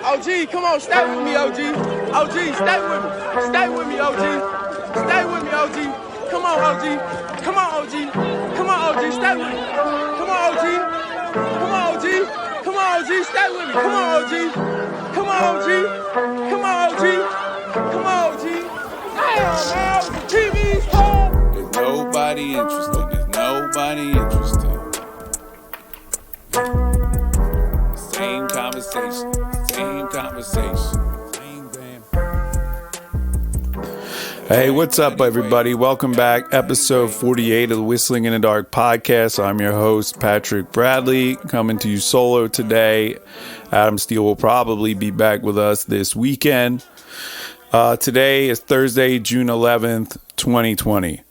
OG, come on, stay with me, OG, stay with me, OG, come on, OG, stay with me, come on, OG, stay with me, come on, OG, damn, man, the TV's home. There's nobody interested. Same conversation. Hey, what's up, everybody? Welcome back. Episode 48 of the Whistling in the Dark podcast. I'm your host, Patrick Bradley, coming to you solo today. Adam Steele will probably be back with us this weekend. Today is Thursday, June 11th, 2020.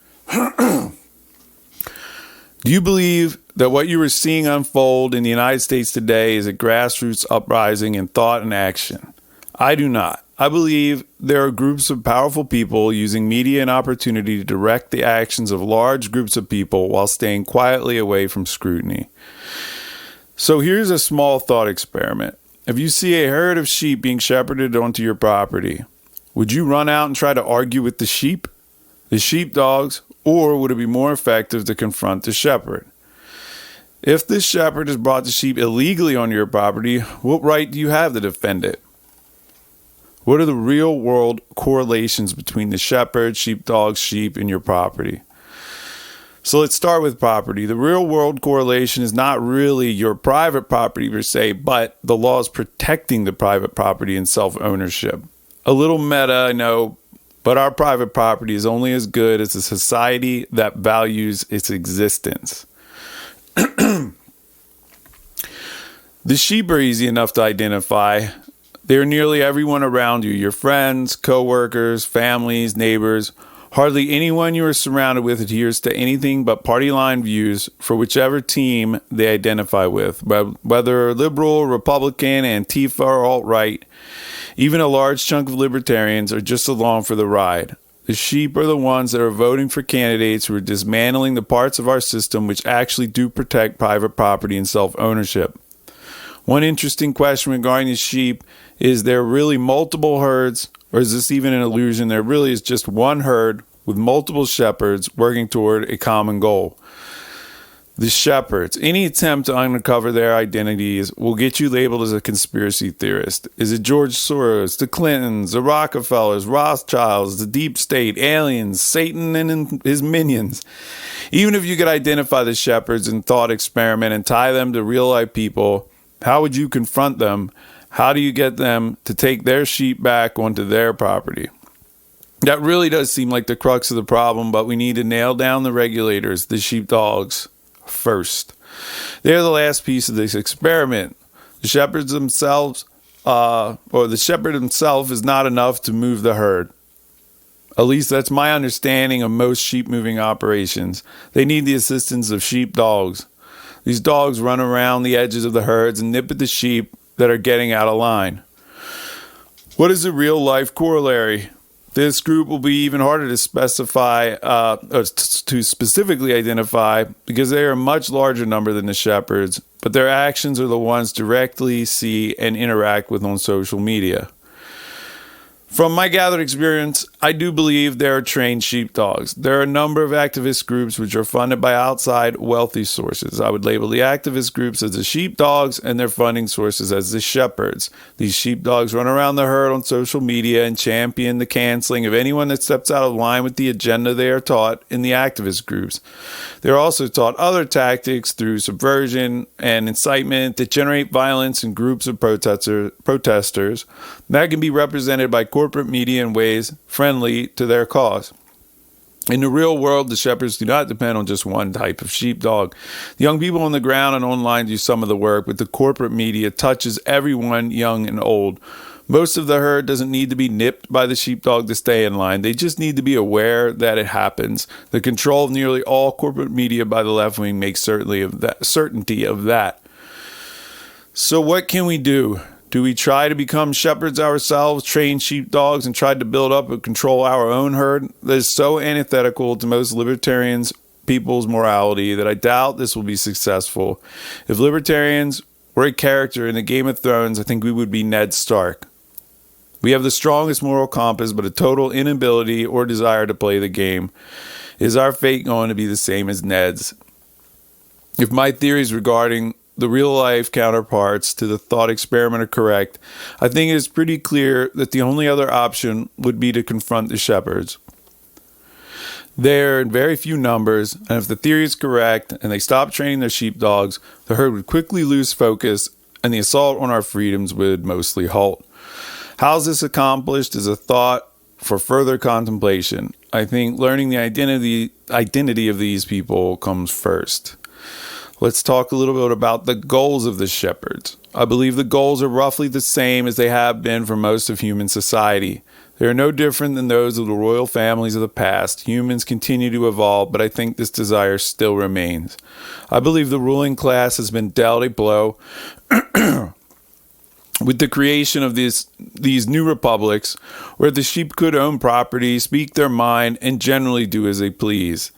Do you believe that what you are seeing unfold in the United States today is a grassroots uprising in thought and action? I do not. I believe there are groups of powerful people using media and opportunity to direct the actions of large groups of people while staying quietly away from scrutiny. So here's a small thought experiment. If you see a herd of sheep being shepherded onto your property, would you run out and try to argue with the sheep, the sheepdogs, or would it be more effective to confront the shepherd? If this shepherd has brought the sheep illegally on your property, what right do you have to defend it? What are the real world correlations between the shepherd, sheepdogs, sheep, and your property? So let's start with property. The real world correlation is not really your private property per se, but the laws protecting the private property and self-ownership. A little meta, I know, but our private property is only as good as a society that values its existence. The sheep are easy enough to identify. They are nearly everyone around you, your friends, co-workers, families, neighbors. Hardly anyone you are surrounded with adheres to anything but party line views for whichever team they identify with, whether liberal, Republican, Antifa, or alt-right. Even a large chunk of libertarians are just along for the ride. The sheep are the ones that are voting for candidates who are dismantling the parts of our system which actually do protect private property and self-ownership. One interesting question regarding the sheep is there really multiple herds, or is this even an illusion? There really is just one herd with multiple shepherds working toward a common goal. The shepherds. Any attempt to uncover their identities will get you labeled as a conspiracy theorist. Is it George Soros, the Clintons, the Rockefellers, Rothschilds, the deep state, aliens, Satan and his minions? Even if you could identify the shepherds in thought experiment and tie them to real life people, how would you confront them? How do you get them to take their sheep back onto their property? That really does seem like the crux of the problem, but we need to nail down the regulators, the sheepdogs, first. They're the last piece of this experiment. The shepherds themselves, or the shepherd himself is not enough to move the herd. At least that's my understanding of most sheep moving operations. They need the assistance of sheepdogs. These dogs run around the edges of the herds and nip at the sheep that are getting out of line. What is the real life corollary? This group will be even harder to specify, or to specifically identify, because they are a much larger number than the shepherds, but their actions are the ones directly see and interact with on social media. From my gathered experience, I do believe there are trained sheepdogs. There are a number of activist groups which are funded by outside wealthy sources. I would label the activist groups as the sheepdogs and their funding sources as the shepherds. These sheepdogs run around the herd on social media and champion the canceling of anyone that steps out of line with the agenda they are taught in the activist groups. They are also taught other tactics through subversion and incitement that generate violence in groups of protesters that can be represented by corporate media in ways friendly to their cause. In the real world, the shepherds do not depend on just one type of sheepdog. The young people on the ground and online do some of the work, but the corporate media touches everyone, young and old. Most of the herd doesn't need to be nipped by the sheepdog to stay in line. They just need to be aware that it happens. The control of nearly all corporate media by the left wing makes certainty of that. So what can we do? Do we try to become shepherds ourselves, train sheepdogs, and try to build up and control our own herd? That is so antithetical to most libertarians' people's morality that I doubt this will be successful. If libertarians were a character in the Game of Thrones, I think we would be Ned Stark. We have the strongest moral compass, but a total inability or desire to play the game. Is our fate going to be the same as Ned's? If my theories regarding the real-life counterparts to the thought experiment are correct, I think it is pretty clear that the only other option would be to confront the shepherds. They're in very few numbers, and if the theory is correct and they stop training their sheepdogs, the herd would quickly lose focus and the assault on our freedoms would mostly halt. How's this accomplished is a thought for further contemplation. I think learning the identity of these people comes first. Let's talk a little bit about the goals of the shepherds. I believe the goals are roughly the same as they have been for most of human society. They are no different than those of the royal families of the past. Humans continue to evolve, but I think this desire still remains. I believe the ruling class has been dealt a blow with the creation of these new republics where the sheep could own property, speak their mind, and generally do as they please.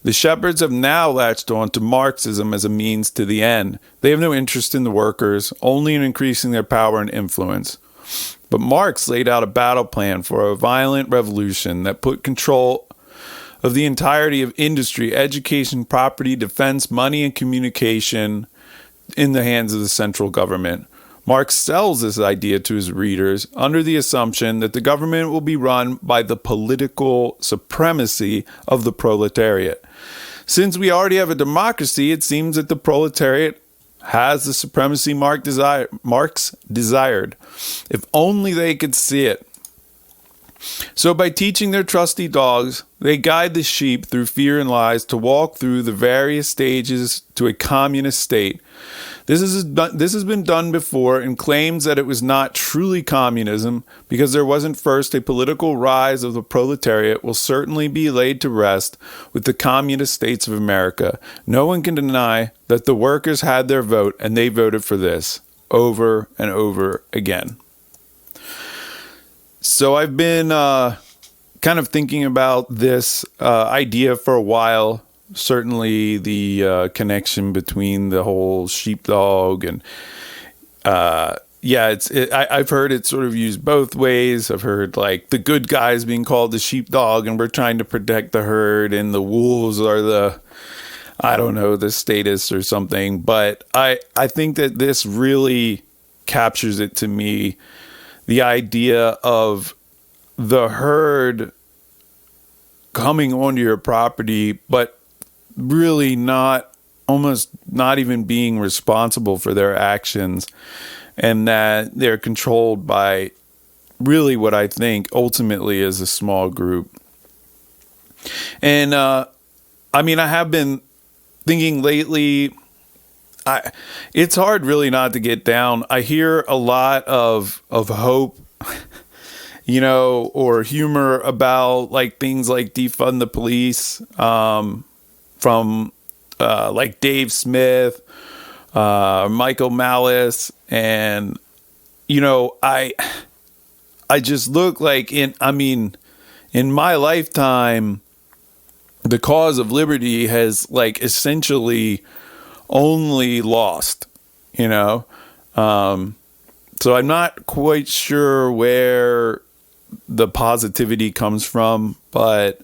The shepherds have now latched on to Marxism as a means to the end. They have no interest in the workers, only in increasing their power and influence. But Marx laid out a battle plan for a violent revolution that put control of the entirety of industry, education, property, defense, money, and communication in the hands of the central government. Marx sells this idea to his readers under the assumption that the government will be run by the political supremacy of the proletariat. Since we already have a democracy, it seems that the proletariat has the supremacy Marx desired, if only they could see it. So by teaching their trusty dogs, they guide the sheep through fear and lies to walk through the various stages to a communist state. This has been done before and claims that it was not truly communism because there wasn't first a political rise of the proletariat will certainly be laid to rest with the communist states of America. No one can deny that the workers had their vote and they voted for this over and over again. So I've been kind of thinking about this idea for a while. Certainly the connection between the whole sheepdog and I've heard it sort of used both ways. I've heard like the good guys being called the sheepdog and we're trying to protect the herd, and the wolves are the status or something. But I think that this really captures it to me, the idea of the herd coming onto your property, but really almost not even being responsible for their actions, and that they're controlled by really what I think ultimately is a small group. And I have been thinking lately, it's hard really not to get down. I hear a lot of hope, or humor about like things like defund the police, from like Dave Smith, Michael Malice, and I just look like in my lifetime, the cause of liberty has like essentially only lost, so I'm not quite sure where the positivity comes from, but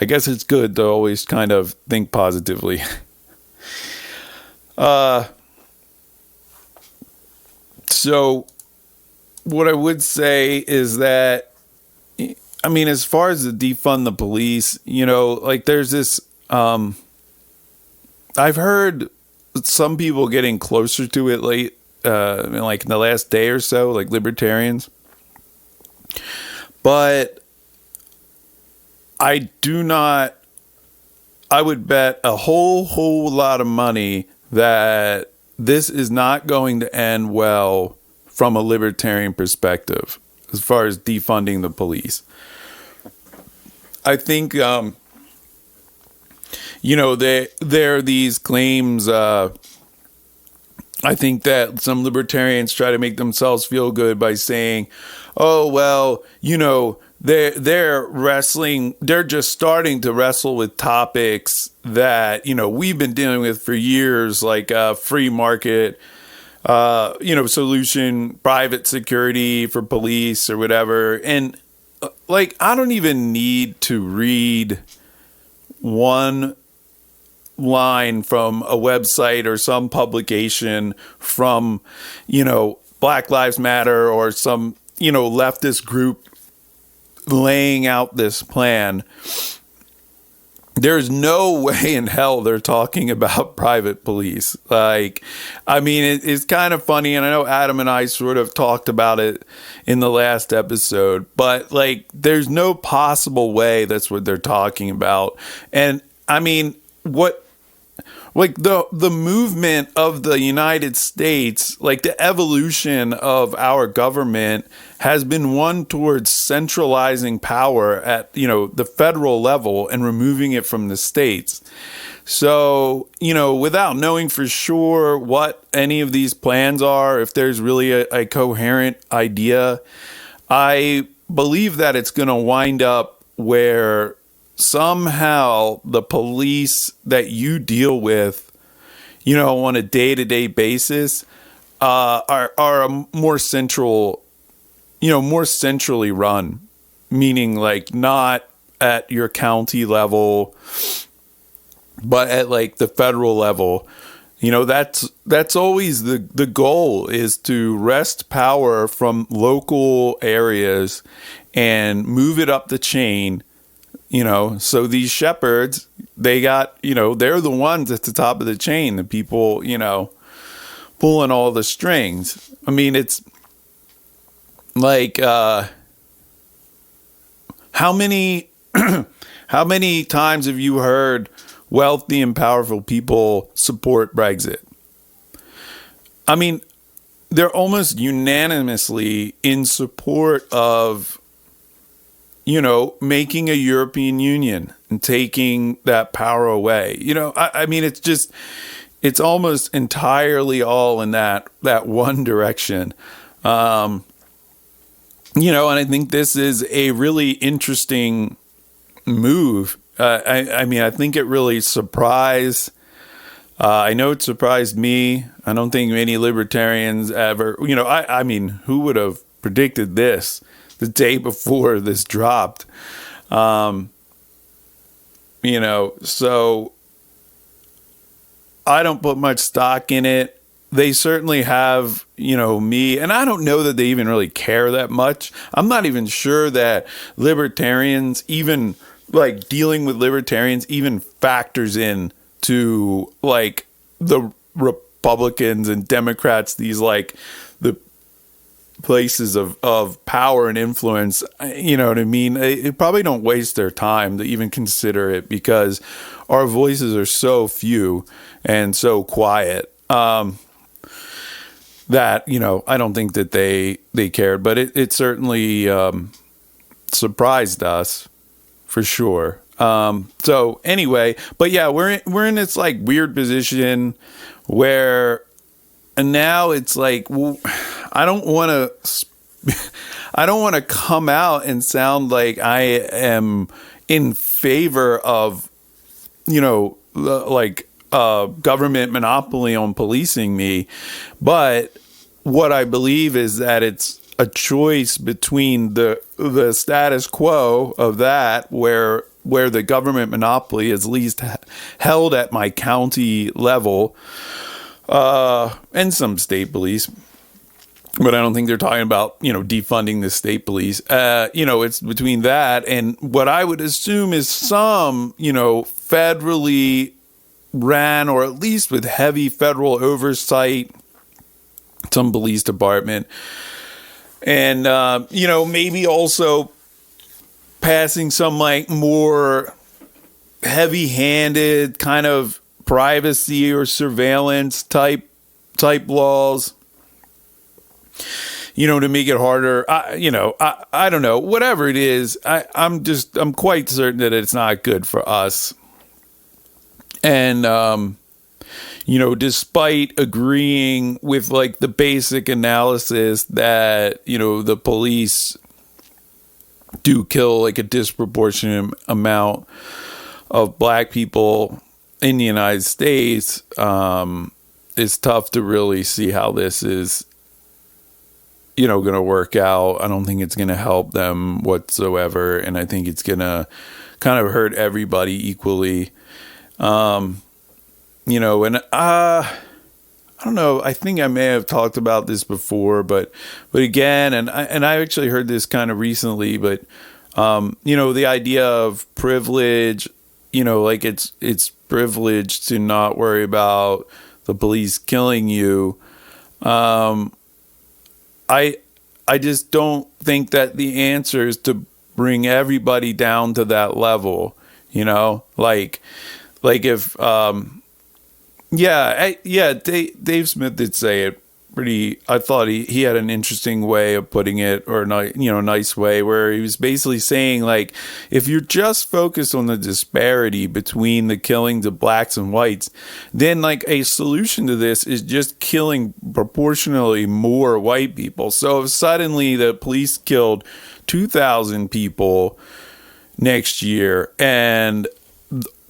I guess it's good to always kind of think positively. So what I would say is that, as far as the defund the police, like there's this, I've heard some people getting closer to it like in the last day or so, like libertarians. But I would bet a whole lot of money that this is not going to end well from a libertarian perspective as far as defunding the police. I think, there are these claims. I think that some libertarians try to make themselves feel good by saying, oh, well, they're wrestling. They're just starting to wrestle with topics that we've been dealing with for years, like free market, solution, private security for police or whatever. And like, I don't even need to read one line from a website or some publication from, Black Lives Matter or some, leftist group laying out this plan. There's no way in hell they're talking about private police. Like, I mean, it's kind of funny, and I know Adam and I sort of talked about it in the last episode, but like, there's no possible way that's what they're talking about. And I mean, like the movement of the United States, like the evolution of our government has been one towards centralizing power at, the federal level and removing it from the states. So, without knowing for sure what any of these plans are, if there's really a coherent idea, I believe that it's going to wind up where somehow the police that you deal with, on a day-to-day basis, are a more central, more centrally run, meaning like not at your county level, but at like the federal level. That's always the goal, is to wrest power from local areas and move it up the chain. So these shepherds, they got, they're the ones at the top of the chain, the people, pulling all the strings. I mean, it's like, how many times have you heard wealthy and powerful people support Brexit? I mean, they're almost unanimously in support of, making a European Union and taking that power away. I mean, it's almost entirely all in that one direction. And I think this is a really interesting move. I mean, I think it really surprised. I know it surprised me. I don't think many libertarians ever, I mean, who would have predicted this the day before this dropped? So I don't put much stock in it. They certainly have, me, and I don't know that they even really care that much. I'm not even sure that libertarians, even like dealing with libertarians, even factors in to like the Republicans and Democrats, these like the places of power and influence. You know what I mean? They probably don't waste their time to even consider it, because our voices are so few and so quiet, that, I don't think that they cared, but it certainly surprised us for sure. So anyway, but yeah, we're in this like weird position where, and now it's like, well, I don't want to come out and sound like I am in favor of, government monopoly on policing me. But what I believe is that it's a choice between the status quo of that, where the government monopoly is least held at my county level, and some state police. But I don't think they're talking about, defunding the state police. It's between that and what I would assume is some, federally ran, or at least with heavy federal oversight, some police department. And, maybe also passing some like more heavy-handed kind of privacy or surveillance type laws, to make it harder. I don't know, whatever it is. I'm quite certain that it's not good for us. And, despite agreeing with like the basic analysis that, the police do kill like a disproportionate amount of black people in the United States, it's tough to really see how this is, going to work out. I don't think it's going to help them whatsoever. And I think it's going to kind of hurt everybody equally. And I don't know. I think I may have talked about this before, but again, and I actually heard this kind of recently, but, the idea of privilege, like it's privilege to not worry about the police killing you. I just don't think that the answer is to bring everybody down to that level, like if, Dave Smith did say it pretty, I thought he had an interesting way of putting it, or nice way, where he was basically saying, like, if you're just focused on the disparity between the killings of blacks and whites, then like a solution to this is just killing proportionally more white people. So if suddenly the police killed 2,000 people next year and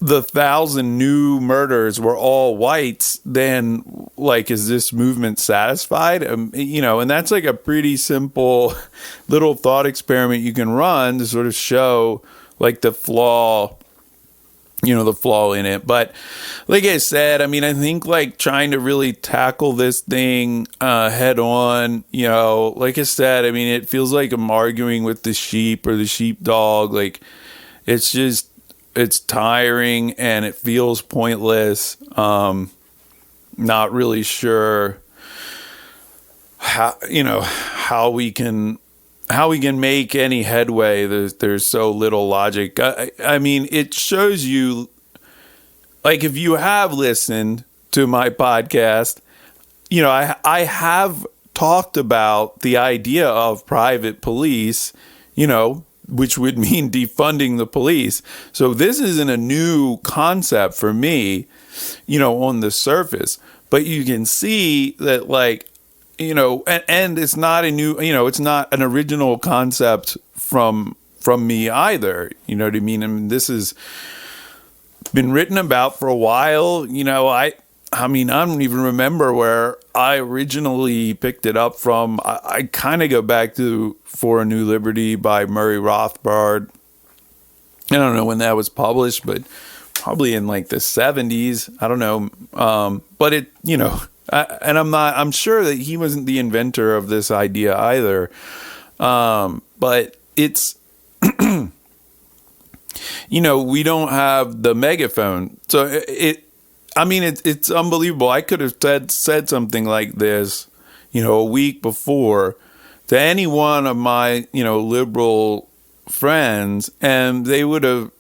the 1,000 new murders were all whites, then like, is this movement satisfied? And that's like a pretty simple little thought experiment you can run to sort of show like the flaw in it. But like I said, I think like trying to really tackle this thing head on, like I said, it feels like I'm arguing with the sheep or the sheepdog. Like, it's tiring and it feels pointless. Not really sure how we can make any headway. There's so little logic. It shows you, like, if you have listened to my podcast, I have talked about the idea of private police, which would mean defunding the police. So this isn't a new concept for me, on the surface. But you can see that, like, and it's not a new, it's not an original concept from me either. You know what I mean? This has been written about for a while. I don't even remember where I originally picked it up from. I kind of go back to For a New Liberty by Murray Rothbard. I don't know when that was published, but probably in like the 70s. I don't know. But it, I'm sure that he wasn't the inventor of this idea either. But it's, we don't have the megaphone. So it's unbelievable. I could have said something like this, a week before to any one of my, liberal friends, and they would have,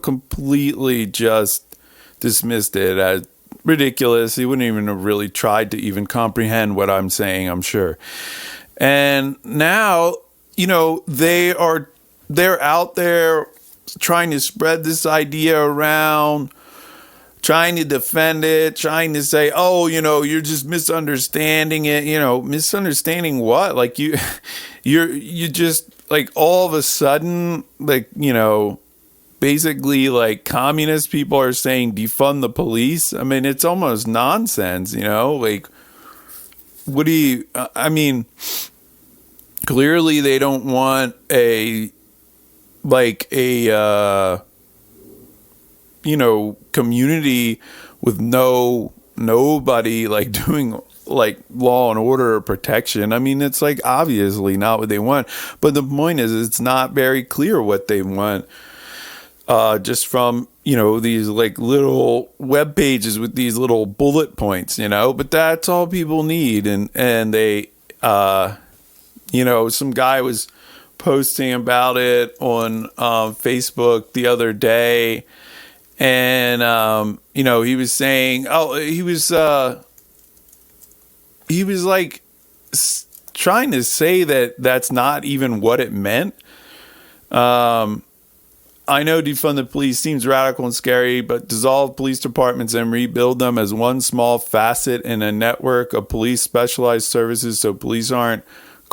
completely just dismissed it as ridiculous. He wouldn't even have really tried to even comprehend what I'm saying, I'm sure. And now, they're out there trying to spread this idea around, trying to defend it, trying to say, oh, you're just misunderstanding it. Misunderstanding what? Like, you just, like, all of a sudden, like, basically, like, communist people are saying defund the police. It's almost nonsense, like, what do you, clearly they don't want community with nobody like doing like law and order or protection. It's like obviously not what they want. But the point is, it's not very clear what they want. Just from, these like little web pages with these little bullet points, but that's all people need. And they, some guy was posting about it on Facebook the other day. And, he was saying, he was like trying to say that that's not even what it meant. I know defund the police seems radical and scary, but dissolve police departments and rebuild them as one small facet in a network of police specialized services so police aren't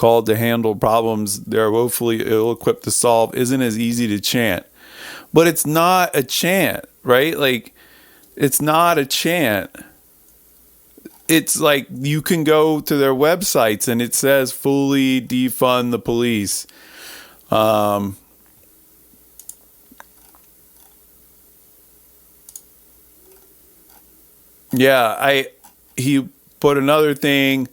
called to handle problems they're woefully ill-equipped to solve isn't as easy to chant. But it's not a chant, right? Like, it's not a chant. It's like you can go to their websites and it says fully defund the police. He put another thing.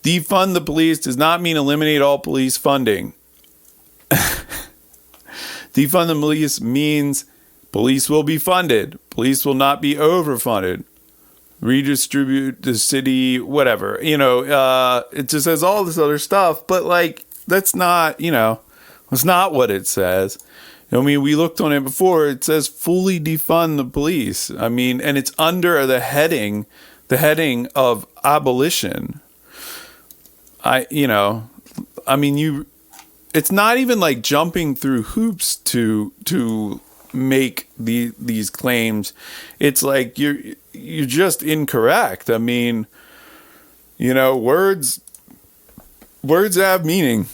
Defund the police does not mean eliminate all police funding. Defund the police means police will be funded. Police will not be overfunded. Redistribute the city, whatever. It just says all this other stuff, but like, that's not, that's not what it says. I mean, we looked on it before. It says fully defund the police. I mean, and it's under the heading of abolition. It's not even like jumping through hoops to make these claims. It's like you're just incorrect. I mean, words have meaning.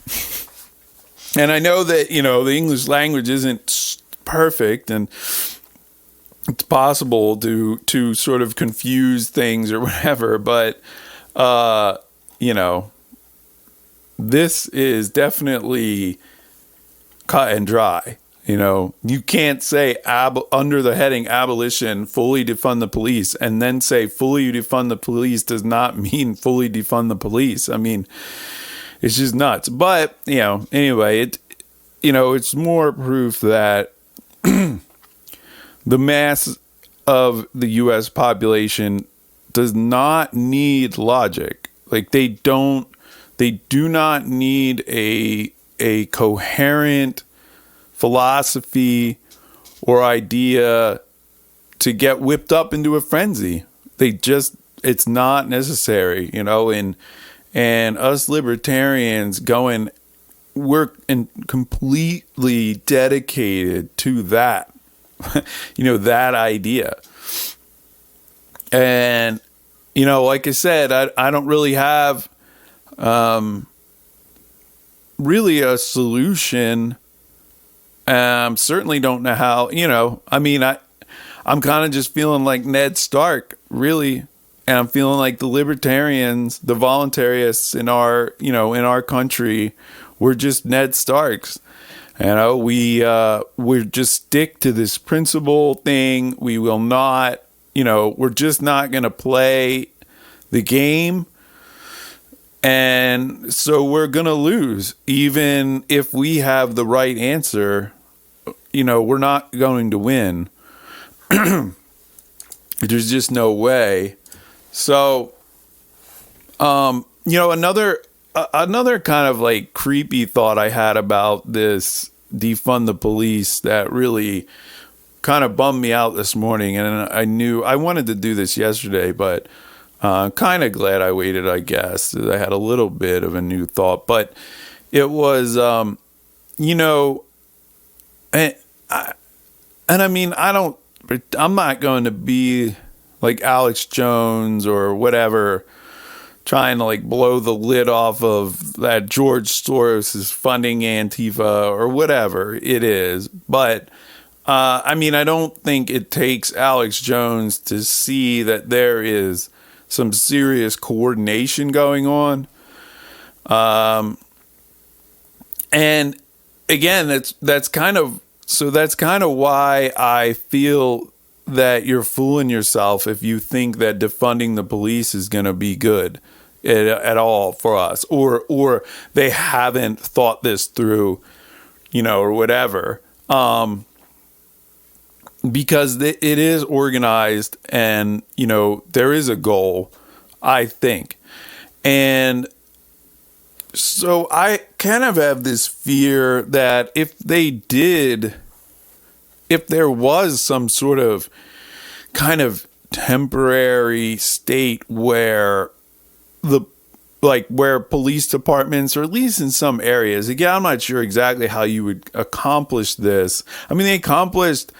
And I know that, the English language isn't perfect, and it's possible to sort of confuse things or whatever, but, this is definitely cut and dry. You can't say under the heading abolition, fully defund the police, and then say fully defund the police does not mean fully defund the police. I mean, it's just nuts. But, anyway, it's more proof that the mass of the U.S. population does not need logic. Like, they do not need a coherent philosophy or idea to get whipped up into a frenzy. It's not necessary, and us libertarians we're completely dedicated to that, that idea. And, like I said, I don't really have really a solution. Certainly don't know how, I'm kind of just feeling like Ned Stark, really. And I'm feeling like the libertarians, the voluntarists in our country, we're just Ned Starks. We're just stick to this principle thing. We will not, we're just not going to play the game. And so we're going to lose. Even if we have the right answer, we're not going to win. There's just no way. So, another kind of like creepy thought I had about this defund the police that really kind of bummed me out this morning. And I knew I wanted to do this yesterday, but kind of glad I waited, I guess. I had a little bit of a new thought, but it was, I'm not going to be like Alex Jones or whatever, trying to like blow the lid off of that George Soros is funding Antifa or whatever it is. But, I don't think it takes Alex Jones to see that there is some serious coordination going on. And again, that's kind of why I feel that you're fooling yourself if you think that defunding the police is going to be good at all for us, or they haven't thought this through, or whatever. Because it is organized and, there is a goal, I think. And so I kind of have this fear that if there was some sort of kind of temporary state where where police departments, or at least in some areas, again, I'm not sure exactly how you would accomplish this. I mean, they accomplished,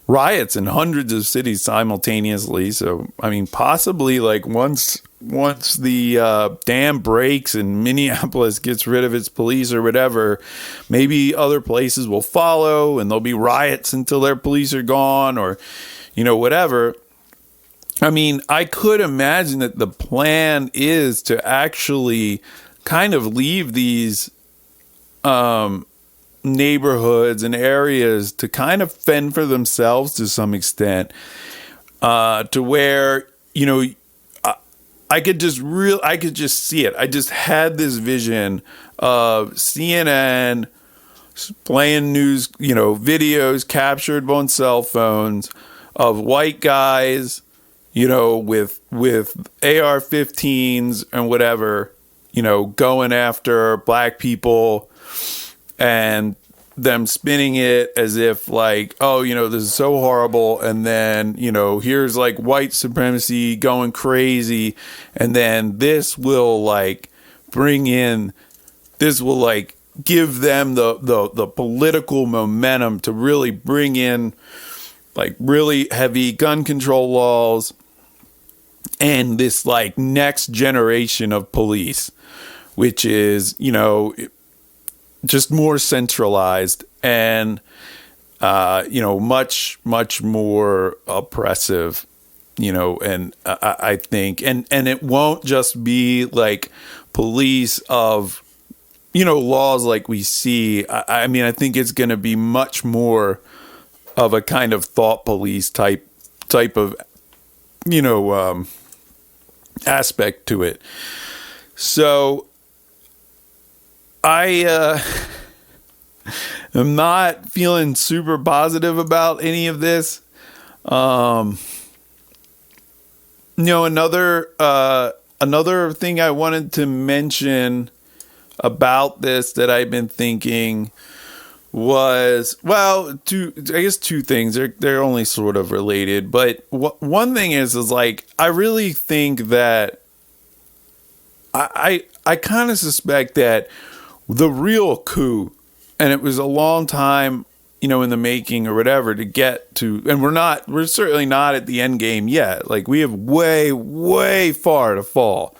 riots in hundreds of cities simultaneously. So, possibly like once the dam breaks and Minneapolis gets rid of its police or whatever, maybe other places will follow and there'll be riots until their police are gone, or whatever. I mean, I could imagine that the plan is to actually kind of leave these neighborhoods and areas to kind of fend for themselves to some extent, to where I could just see it. I just had this vision of CNN playing news, videos captured on cell phones of white guys, with AR-15s and whatever, going after black people, and them spinning it as if like, oh, this is so horrible. And then, here's like white supremacy going crazy. And then this will give them the political momentum to really bring in like really heavy gun control laws and this like next generation of police, which is, just more centralized and, much, much more oppressive, and I think, and it won't just be like police of, laws like we see. I mean, I think it's going to be much more of a kind of thought police type of, aspect to it. So I am not feeling super positive about any of this. Another thing I wanted to mention about this that I've been thinking was, two things. They're only sort of related, but one thing is like, I really think that I kind of suspect that the real coup, and it was a long time, in the making or whatever to get to, and we're certainly not at the end game yet. Like, we have way, way far to fall.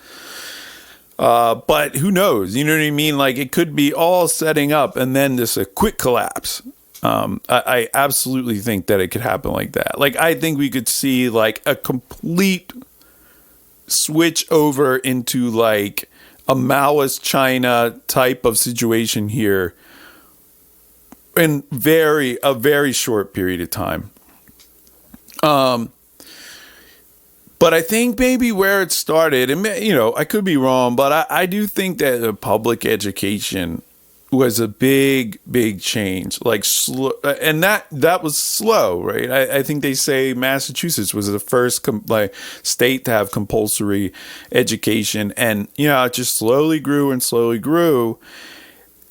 But who knows? You know what I mean? Like, it could be all setting up and then just a quick collapse. I absolutely think that it could happen like that. Like, I think we could see like a complete switch over into like a Maoist China type of situation here in a very short period of time. But I think maybe where it started, and I could be wrong, but I do think that the public education was a big, big change. Like, and that was slow, right? I think they say Massachusetts was the first state to have compulsory education, and it just slowly grew and slowly grew.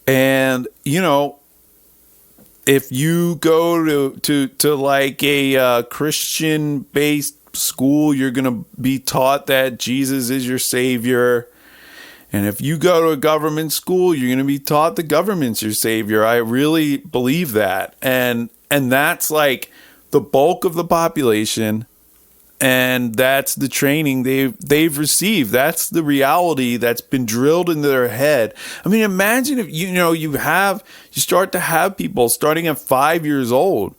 And if you go to like a Christian based school, you're going to be taught that Jesus is your savior. And if you go to a government school, you're going to be taught the government's your savior. I really believe that. And that's like the bulk of the population. And that's the training they've received. That's the reality that's been drilled into their head. I mean, imagine if you start to have people starting at 5 years old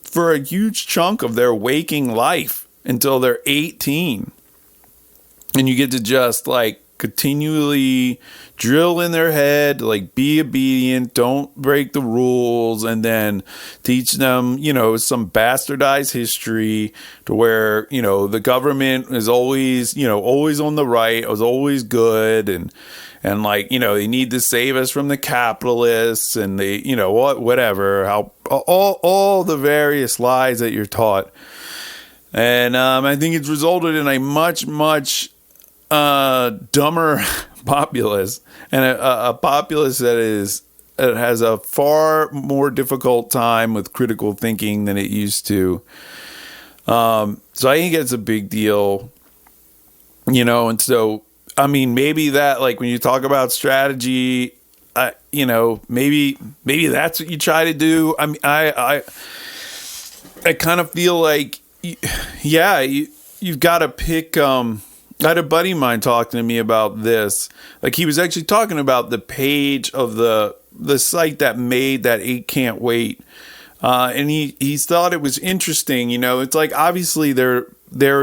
for a huge chunk of their waking life until they're 18. And you get to just like continually drill in their head, like, be obedient, don't break the rules, and then teach them, some bastardized history to where, the government is always, always on the right, was always good, and like, they need to save us from the capitalists, and they, whatever, how all the various lies that you're taught. And I think it's resulted in a much, much dumber populace, and a populace that has a far more difficult time with critical thinking than it used to. So I think it's a big deal, and so, I mean, maybe that, like, when you talk about strategy, maybe that's what you try to do. I mean, I kind of feel like, you've got to pick, I had a buddy of mine talking to me about this. Like, he was actually talking about the page of the site that made that 8 Can't Wait. And he thought it was interesting. You know, it's like, obviously they're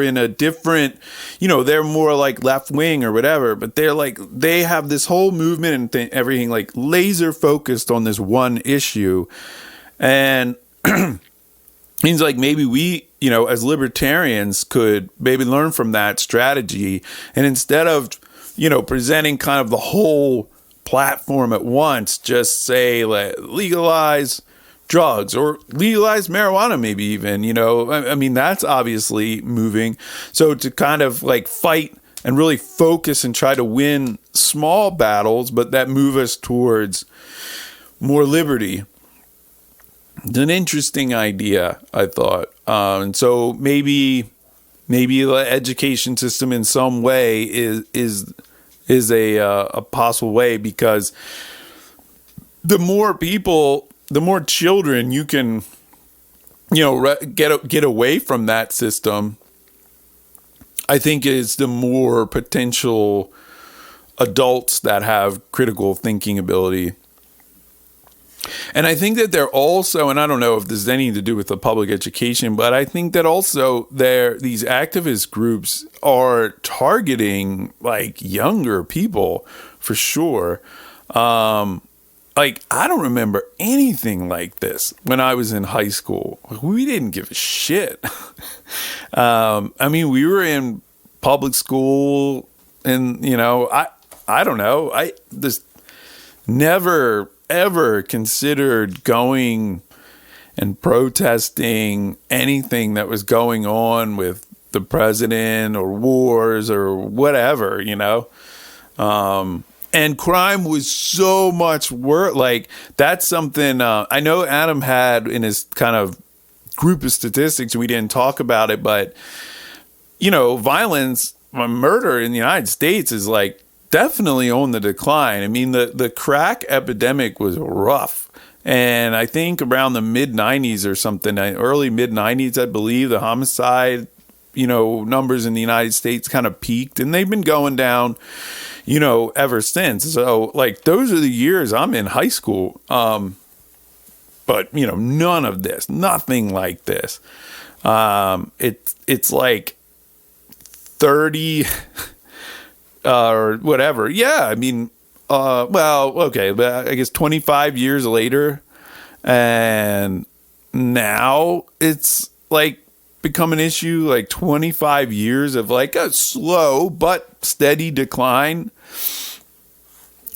in a different, you know, they're more like left wing or whatever, but they have this whole movement and everything like laser focused on this one issue. And means like maybe we, you know, as libertarians could maybe learn from that strategy. And instead of, you know, presenting kind of the whole platform at once, just say like, legalize drugs or legalize marijuana, maybe even, you know, I mean, that's obviously moving. So to kind of like fight and really focus and try to win small battles, but that move us towards more liberty. It's an interesting idea, I thought. And so maybe the education system in some way is a possible way, because the more people, the more children you can, you know, get away from that system, I think is the more potential adults that have critical thinking ability. And I think that they're also, and I don't know if this has anything to do with the public education, but I think that also these activist groups are targeting like younger people for sure. Like, I don't remember anything like this when I was in high school. We didn't give a shit. I mean, we were in public school and, you know, I don't know. I just never ever considered going and protesting anything that was going on with the president or wars or whatever, you know. And crime was so much worse. Like, that's something I know Adam had in his kind of group of statistics. We didn't talk about it, but, you know, violence, murder in the United States is like definitely on the decline. I mean, the crack epidemic was rough. And I think around the mid-90s or something, early mid-90s, I believe, the homicide, you know, numbers in the United States kind of peaked. And they've been going down, you know, ever since. So, like, those are the years I'm in high school. But, you know, none of this, nothing like this. It's like 30... or whatever. Yeah, I mean, well, okay, but I guess 25 years later, and now it's like become an issue, like 25 years of like a slow but steady decline.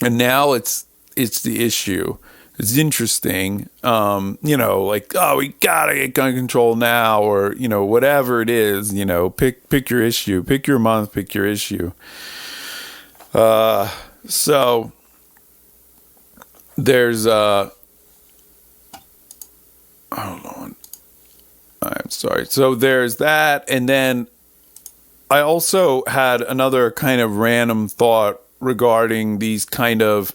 And now it's the issue. It's interesting. You know, like, oh, we gotta get gun control now, or, you know, whatever it is, you know, pick your issue, pick your month, pick your issue. So there's, hold on. I'm sorry. So there's that. And then I also had another kind of random thought regarding these kind of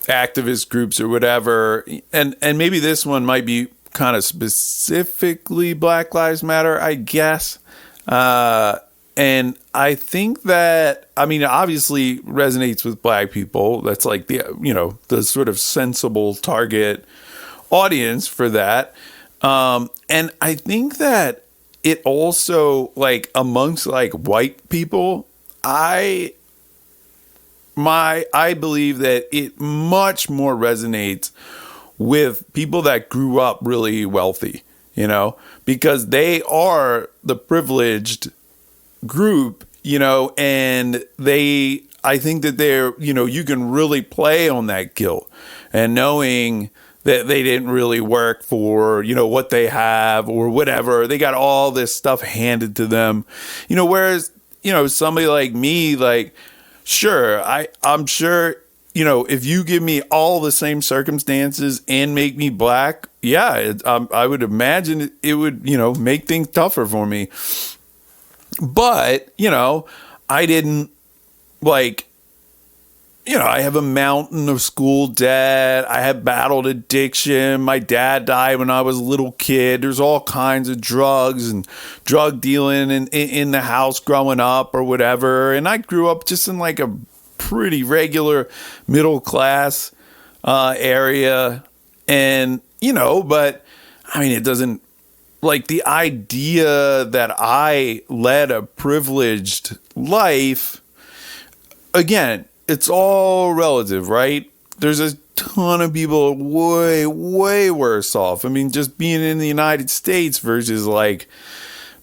activist groups or whatever. And maybe this one might be kind of specifically Black Lives Matter, I guess. And I think that, I mean, it obviously resonates with black people. That's like the, you know, the sort of sensible target audience for that. And I think that it also, like, amongst like white people, I believe that it much more resonates with people that grew up really wealthy, you know, because they are the privileged group, you know, and I think that they're, you know, you can really play on that guilt and knowing that they didn't really work for, you know, what they have or whatever. They got all this stuff handed to them, you know, whereas, you know, somebody like me, like, sure, I'm sure, you know, if you give me all the same circumstances and make me black, yeah, I would imagine it would, you know, make things tougher for me. But, you know, I didn't, like, I have a mountain of school debt. I have battled addiction. My dad died when I was a little kid. There's all kinds of drugs and drug dealing in the house growing up or whatever. And I grew up just in like a pretty regular middle class area. And, but I mean, it doesn't, like, the idea that I led a privileged life, again, it's all relative, right? There's a ton of people way, way worse off. I mean, just being in the United States versus like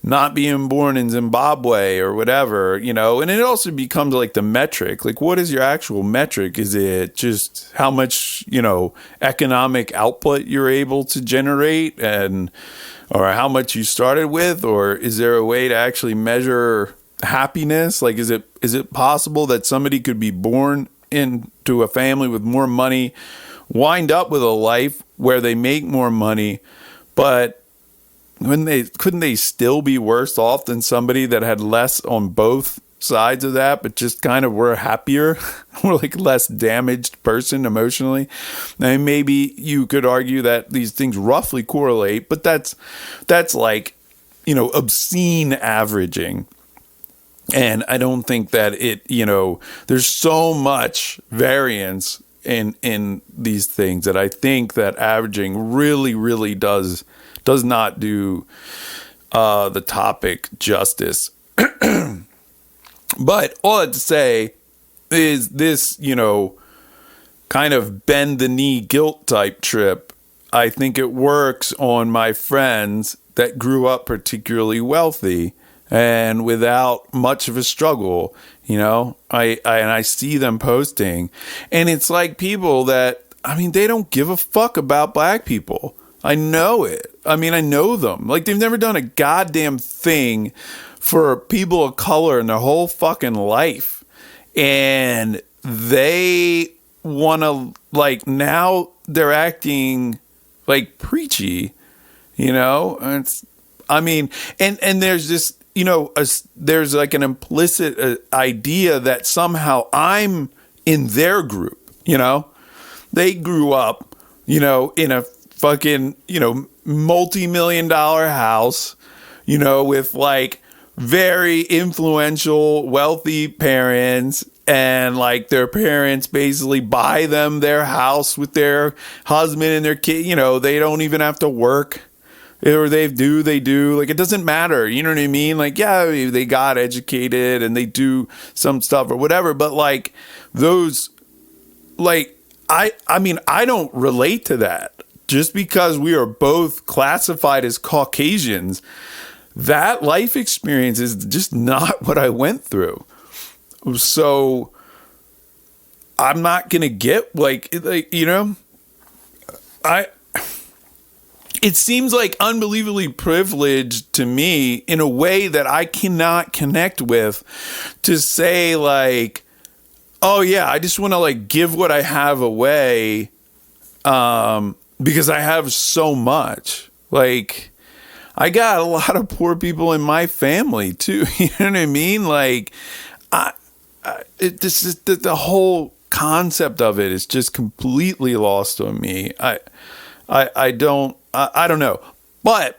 not being born in Zimbabwe or whatever, and it also becomes like the metric. Like, what is your actual metric? Is it just how much, economic output you're able to generate or how much you started with? Or is there a way to actually measure happiness? Like, is it possible that somebody could be born into a family with more money, wind up with a life where they make more money, but couldn't they still be worse off than somebody that had less on both sides of that, but just kind of were happier, or like less damaged person emotionally? And maybe you could argue that these things roughly correlate, but that's like, obscene averaging. And I don't think that there's so much variance in these things that I think that averaging really, really does not do the topic justice. But all I have to say is this, kind of bend the knee guilt type trip. I think it works on my friends that grew up particularly wealthy and without much of a struggle. I see them posting, and it's like people that, I mean, they don't give a fuck about black people. I know it. I mean, I know them. Like, they've never done a goddamn thing for people of color in their whole fucking life. And they want to, like, now they're acting like preachy, And and there's this, there's like an implicit idea that somehow I'm in their group, They grew up, in a fucking, multi-million-dollar house, with like very influential, wealthy parents, and like their parents basically buy them their house with their husband and their kid. They don't even have to work, or they do. Like, it doesn't matter. You know what I mean? Like, yeah, they got educated and they do some stuff or whatever, but like those, like, I mean, I don't relate to that. Just because we are both classified as Caucasians, that life experience is just not what I went through. So I'm not going to get it seems like unbelievably privileged to me in a way that I cannot connect with, to say like, oh yeah, I just want to like give what I have away, because I have so much. Like, I got a lot of poor people in my family too. You know what I mean? Like, this is the whole concept of it is just completely lost on me. I don't know. But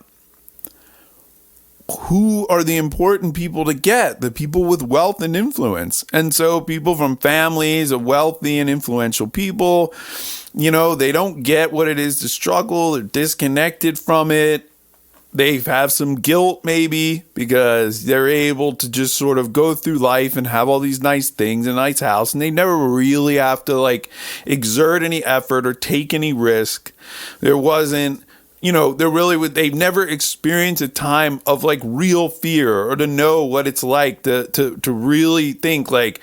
who are the important people to get? The people with wealth and influence. And so people from families of wealthy and influential people, they don't get what it is to struggle. They're disconnected from it. They have some guilt maybe because they're able to just sort of go through life and have all these nice things, a nice house, and they never really have to like exert any effort or take any risk. There wasn't, they've never experienced a time of like real fear, or to know what it's like to really think like,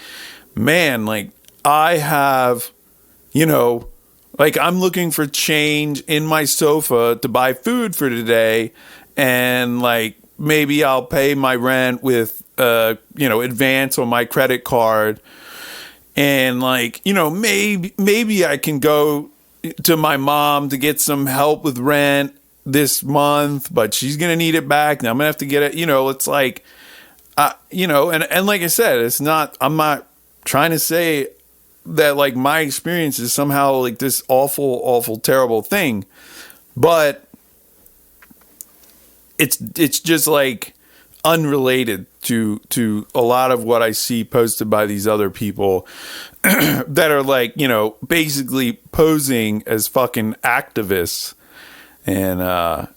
man, like I have, like I'm looking for change in my sofa to buy food for today. And like, maybe I'll pay my rent with, advance on my credit card. And like, maybe I can go to my mom to get some help with rent this month, but she's going to need it back. Now I'm going to have to get it, it's like, and like I said, I'm not trying to say that like my experience is somehow like this awful, terrible thing, but it's just like unrelated to a lot of what I see posted by these other people that are like, you know, basically posing as fucking activists, and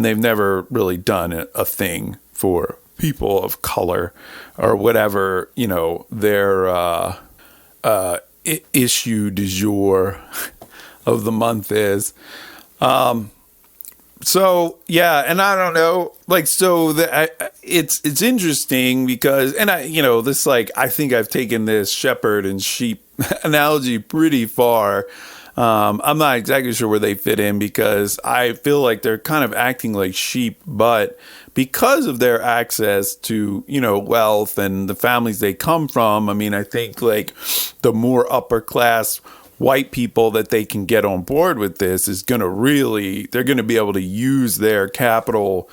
they've never really done a thing for people of color or whatever, you know, their issue du jour of the month is. So yeah, and I don't know, like, so it's interesting because, and I, you know, this, like, I think I've taken this shepherd and sheep analogy pretty far. I'm not exactly sure where they fit in because I feel like they're kind of acting like sheep, but because of their access to, you know, wealth and the families they come from, I mean, I think like the more upper class white people that they can get on board with this is going to really, they're going to be able to use their capital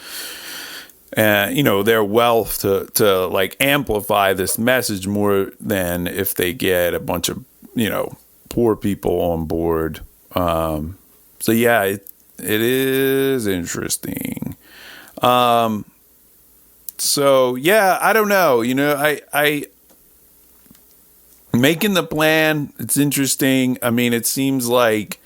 and, you know, their wealth to like amplify this message more than if they get a bunch of, you know, poor people on board. So yeah, it is interesting. So yeah, I don't know, you know, I making the plan, it's interesting. I mean, it seems like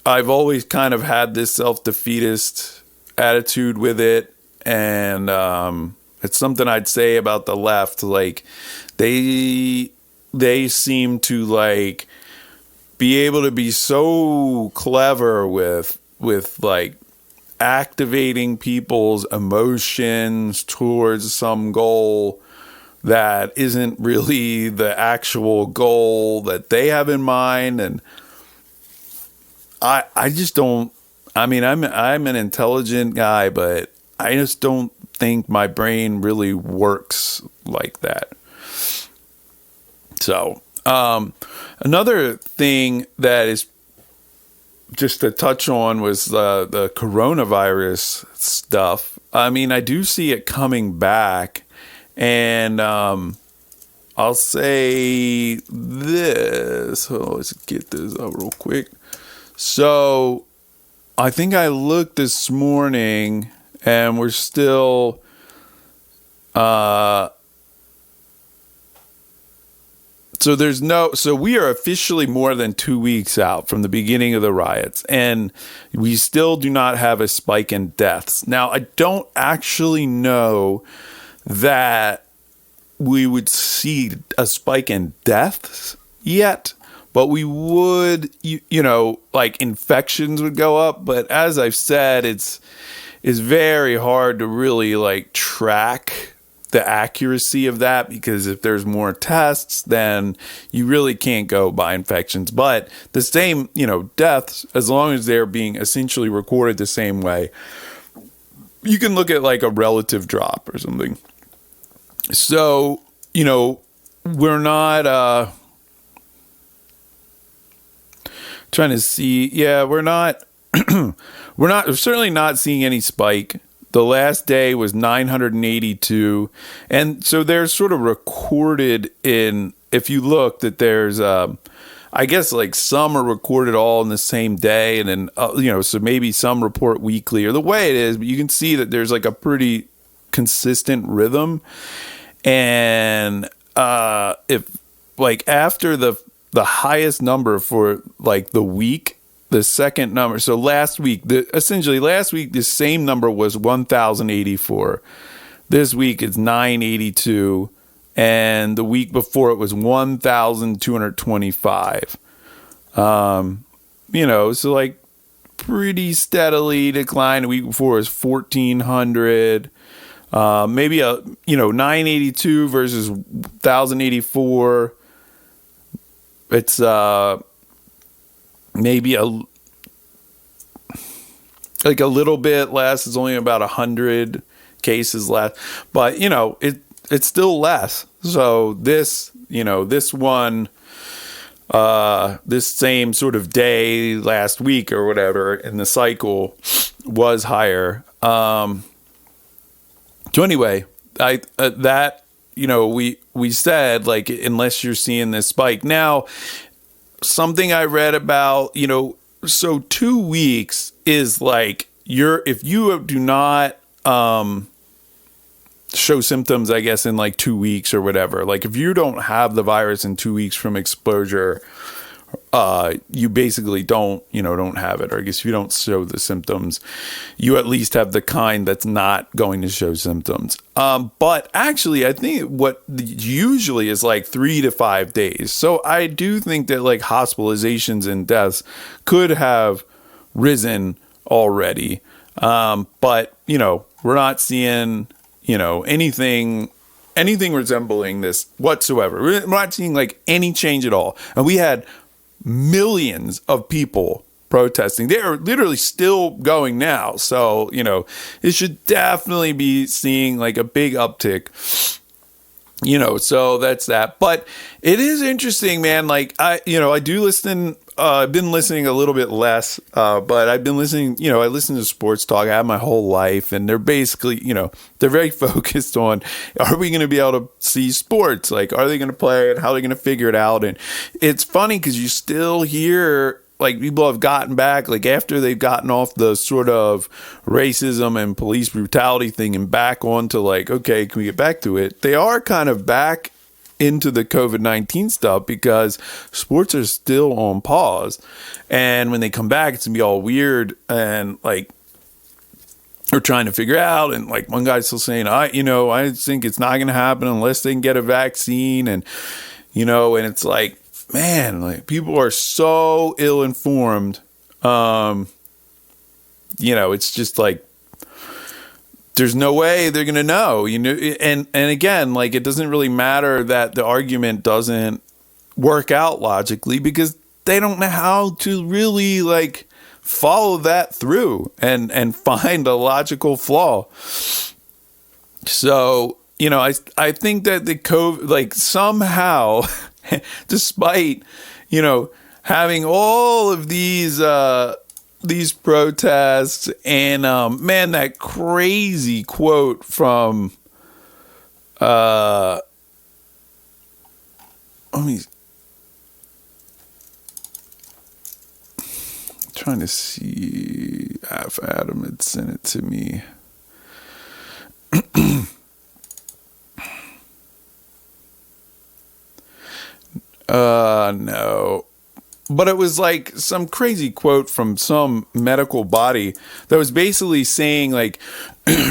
I've always kind of had this self-defeatist attitude with it, and it's something I'd say about the left. Like they seem to like be able to be so clever with like activating people's emotions towards some goal that isn't really the actual goal that they have in mind. And I just don't, I mean, I'm an intelligent guy, but I just don't think my brain really works like that. So, another thing that is just to touch on was the coronavirus stuff. I mean, I do see it coming back. And I'll say this. Oh, let's get this up real quick. So I think I looked this morning and we're still so we are officially more than 2 weeks out from the beginning of the riots, and we still do not have a spike in deaths. Now, I don't actually know that we would see a spike in deaths yet, but we would, you know, like infections would go up. But as I've said, it's very hard to really like track the accuracy of that, because if there's more tests, then you really can't go by infections. But the same, you know, deaths, as long as they're being essentially recorded the same way, you can look at like a relative drop or something. So, you know, we're not trying to see. Yeah, we're certainly not seeing any spike. The last day was 982. And so they're sort of recorded in, if you look, that there's, I guess like some are recorded all in the same day. And then, you know, so maybe some report weekly or the way it is, but you can see that there's like a pretty consistent rhythm. And if like after the highest number for like the week, the second number, so last week the same number was 1,084. This week it's 982, and the week before it was 1,225. You know, so like pretty steadily declined. The week before was 1,400. Maybe 982 versus 1,084. It's maybe a little bit less. It's only about 100 cases less, but you know, it's still less. So this one, this same sort of day last week or whatever in the cycle was higher. So anyway, that we said, like, unless you're seeing this spike. Now, something I read about, so 2 weeks is like if you do not show symptoms, I guess, in like 2 weeks or whatever, like if you don't have the virus in 2 weeks from exposure, you basically don't have it. Or I guess if you don't show the symptoms, you at least have the kind that's not going to show symptoms. But actually, I think what usually is like 3 to 5 days. So I do think that like hospitalizations and deaths could have risen already. But, we're not seeing, anything resembling this whatsoever. We're not seeing like any change at all. And we had millions of people protesting. They are literally still going now. So, it should definitely be seeing like a big uptick, so that's that. But it is interesting, man. Like I do listen. I've been listening a little bit less, but I've been listening, I listen to sports talk. I have my whole life, and they're basically, they're very focused on, are we going to be able to see sports? Like, are they going to play and how are they going to figure it out? And it's funny because you still hear, like, people have gotten back, like, after they've gotten off the sort of racism and police brutality thing and back onto, like, okay, can we get back to it? They are kind of back into the COVID-19 stuff because sports are still on pause. And when they come back, it's gonna be all weird and like they're trying to figure out. And like one guy's still saying, I think it's not gonna happen unless they can get a vaccine. And and it's like, man, like people are so ill-informed. It's just like, there's no way they're going to know, and again, like, it doesn't really matter that the argument doesn't work out logically because they don't know how to really like follow that through and find a logical flaw. So, I think that the COVID, like somehow, despite, having all of these protests and man, that crazy quote from let me trying to see if Adam had sent it to me. No. But it was like some crazy quote from some medical body that was basically saying, like,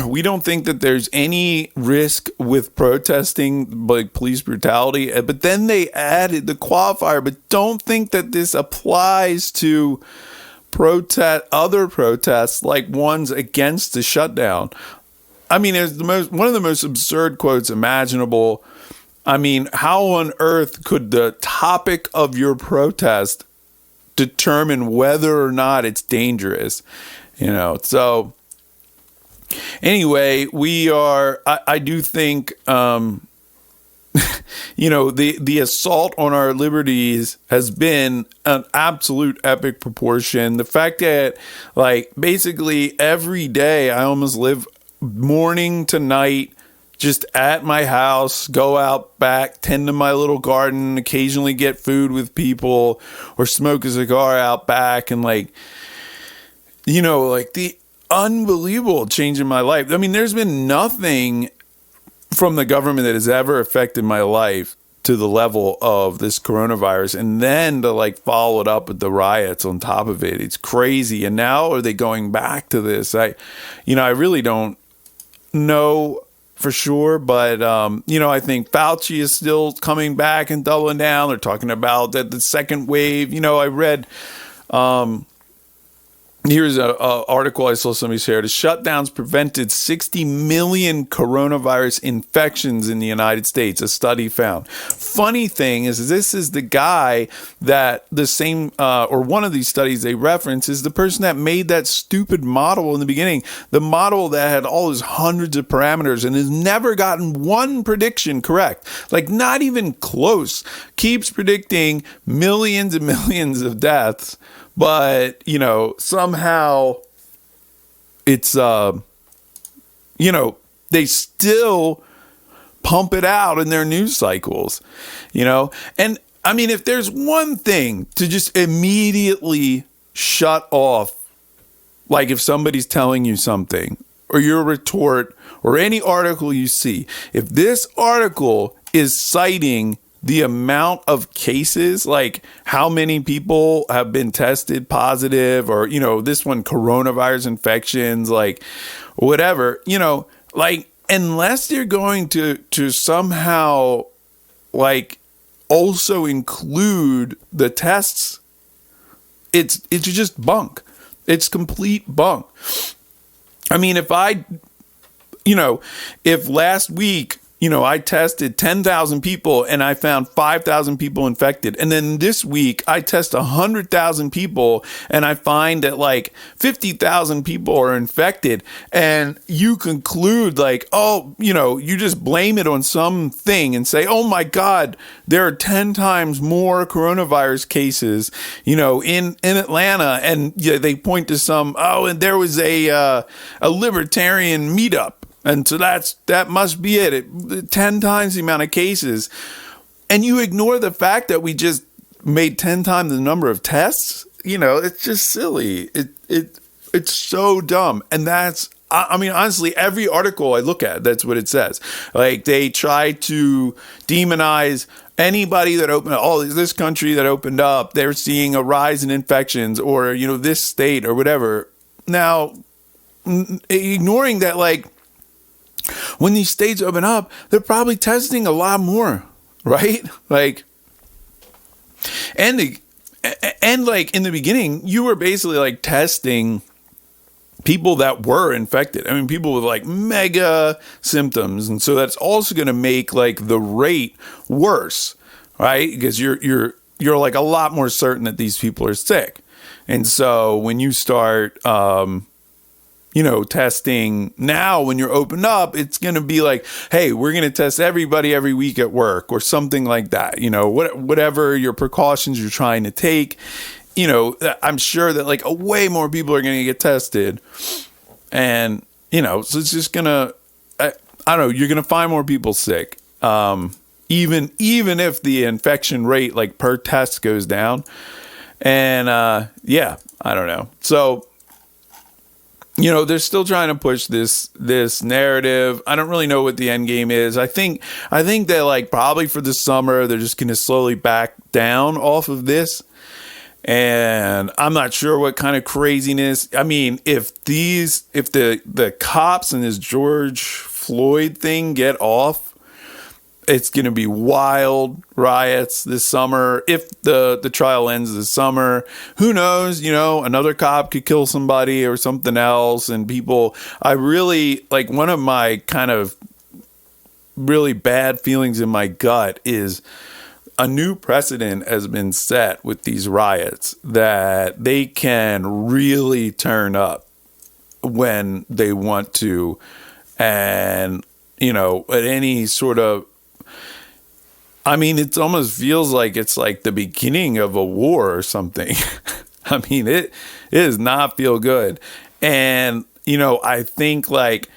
we don't think that there's any risk with protesting, like police brutality. But then they added the qualifier, but don't think that this applies to other protests like ones against the shutdown. I mean, it's one of the most absurd quotes imaginable. I mean, how on earth could the topic of your protest determine whether or not it's dangerous? So anyway, I do think, the assault on our liberties has been an absolute epic proportion. The fact that, like, basically every day I almost live morning to night just at my house, go out back, tend to my little garden, occasionally get food with people or smoke a cigar out back. And like, like the unbelievable change in my life. I mean, there's been nothing from the government that has ever affected my life to the level of this coronavirus. And then to like follow it up with the riots on top of it. It's crazy. And now are they going back to this? I really don't know for sure, but I think Fauci is still coming back and doubling down. They're talking about that the second wave. I read here's an article I saw somebody share. The shutdowns prevented 60 million coronavirus infections in the United States, a study found. Funny thing is, this is the guy that the same, or one of these studies they reference is the person that made that stupid model in the beginning, the model that had all these hundreds of parameters and has never gotten one prediction correct, like not even close, keeps predicting millions and millions of deaths. But, somehow it's, they still pump it out in their news cycles, And I mean, if there's one thing to just immediately shut off, like if somebody's telling you something or your retort or any article you see, if this article is citing the amount of cases, like how many people have been tested positive, or, this one, coronavirus infections, like whatever, like unless they're going to somehow like also include the tests, it's just bunk. It's complete bunk. I mean, if last week, I tested 10,000 people and I found 5,000 people infected. And then this week I test 100,000 people and I find that like 50,000 people are infected. And you conclude like, you just blame it on something and say, oh my God, there are 10 times more coronavirus cases, in Atlanta. And they point to and there was a libertarian meetup. And so that must be it. 10 times the amount of cases. And you ignore the fact that we just made 10 times the number of tests. It's just silly. It's so dumb. And I mean, honestly, every article I look at, that's what it says. Like they try to demonize anybody that opened up, this country that opened up, they're seeing a rise in infections, or, this state or whatever. Now, ignoring that, like, when these states open up, they're probably testing a lot more, right? Like, and like in the beginning, you were basically like testing people that were infected. I mean, people with like mega symptoms, and so that's also going to make like the rate worse, right? Because you're like a lot more certain that these people are sick, and so when you start testing now, when you're open up, it's going to be like, hey, we're going to test everybody every week at work or something like that. Whatever your precautions you're trying to take, I'm sure that like way more people are going to get tested. And, so it's just going to, I don't know, you're going to find more people sick. Even if the infection rate like per test goes down. And, I don't know. So, they're still trying to push this narrative. I don't really know what the end game is. I think that like probably for the summer, they're just going to slowly back down off of this. And I'm not sure what kind of craziness. I mean, if the cops and this George Floyd thing get off, it's going to be wild riots this summer. If the trial ends this summer, who knows, another cop could kill somebody or something else. And people, I really like, one of my kind of really bad feelings in my gut is a new precedent has been set with these riots that they can really turn up when they want to. And, at any sort of, I mean, it almost feels like it's like the beginning of a war or something. I mean, it does not feel good. And, I think like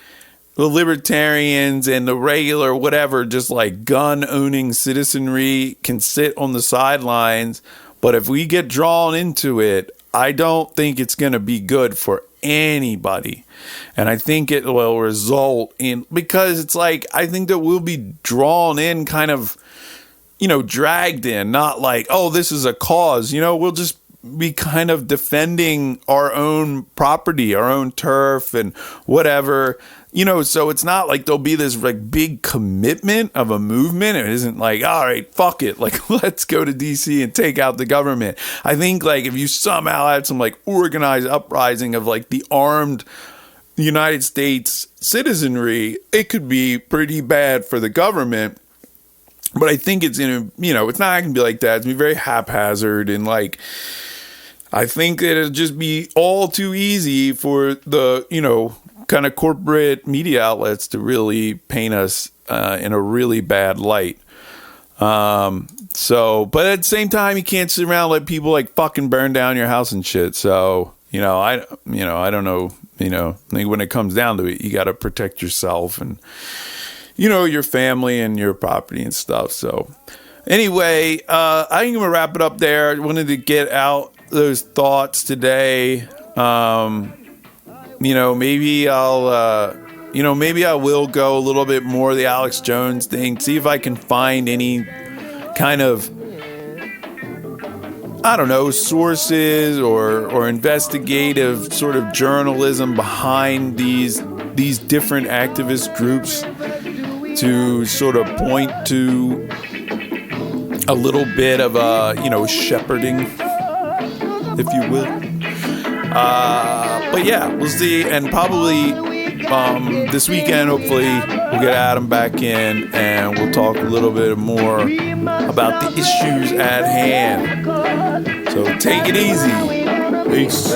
the libertarians and the regular whatever, just like gun owning citizenry can sit on the sidelines. But if we get drawn into it, I don't think it's going to be good for anybody. And I think it will result in, because it's like, I think that we'll be drawn in kind of, dragged in, not like, oh, this is a cause, we'll just be kind of defending our own property, our own turf and whatever, so it's not like there'll be this like big commitment of a movement. It isn't like, all right, fuck it. Like, let's go to DC and take out the government. I think like if you somehow had some like organized uprising of like the armed United States citizenry, it could be pretty bad for the government. But I think it's it's not going to be like that. It's going to be very haphazard. And like, I think that it'll just be all too easy for the, kind of corporate media outlets to really paint us in a really bad light. So, but at the same time, you can't sit around and let people like fucking burn down your house and shit. So, I don't know, I think when it comes down to it, you got to protect yourself and, your family and your property and stuff. So anyway, I'm going to wrap it up there. I wanted to get out those thoughts today. Maybe I will go a little bit more the Alex Jones thing, see if I can find any kind of, I don't know, sources or investigative sort of journalism behind these different activist groups to sort of point to a little bit of shepherding, if you will. But yeah, we'll see. And probably this weekend, hopefully, we'll get Adam back in and we'll talk a little bit more about the issues at hand. So take it easy. Peace.